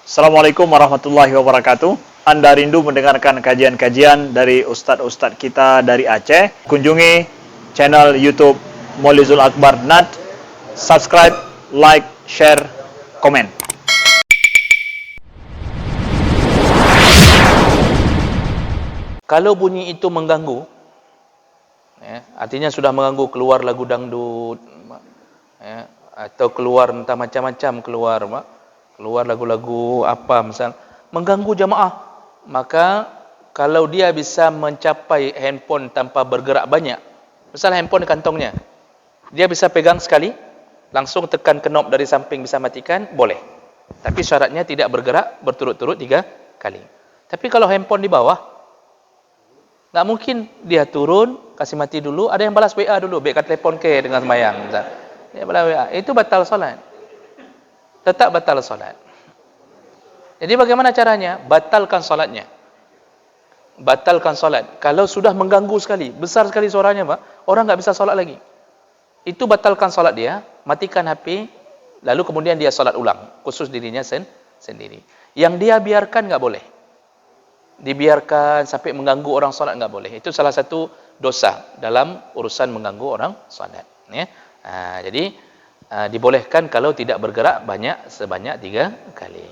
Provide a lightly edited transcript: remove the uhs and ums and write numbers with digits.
Assalamualaikum warahmatullahi wabarakatuh. Anda rindu mendengarkan kajian-kajian dari ustadz-ustadz kita dari Aceh? Kunjungi channel YouTube Maulizul Akbar NAT. Subscribe, like, share, komen. Kalau bunyi itu mengganggu, artinya sudah mengganggu, keluar lagu dangdut, atau keluar entah macam-macam, keluar lagu-lagu apa misal, mengganggu jamaah, maka kalau dia bisa mencapai handphone tanpa bergerak banyak, misal handphone di kantongnya, dia bisa pegang sekali, langsung tekan knob dari samping bisa matikan, boleh. Tapi syaratnya tidak bergerak berturut-turut 3 kali. Tapi kalau handphone di bawah, nggak mungkin dia turun, kasih mati dulu, ada yang balas WA dulu, baik telepon ke dengan semayang. Dia balas WA, itu batal solat. Tetap batal solat. Jadi bagaimana caranya? Batalkan solatnya. Batalkan solat. Kalau sudah mengganggu sekali, besar sekali suaranya, Pak, orang nggak bisa solat lagi. Itu batalkan solat dia, matikan HP, lalu kemudian dia solat ulang, khusus dirinya sendiri. Yang dia biarkan nggak boleh. Dibiarkan sampai mengganggu orang solat nggak boleh. Itu salah satu dosa dalam urusan mengganggu orang solat. Jadi dibolehkan kalau tidak bergerak sebanyak 3 kali.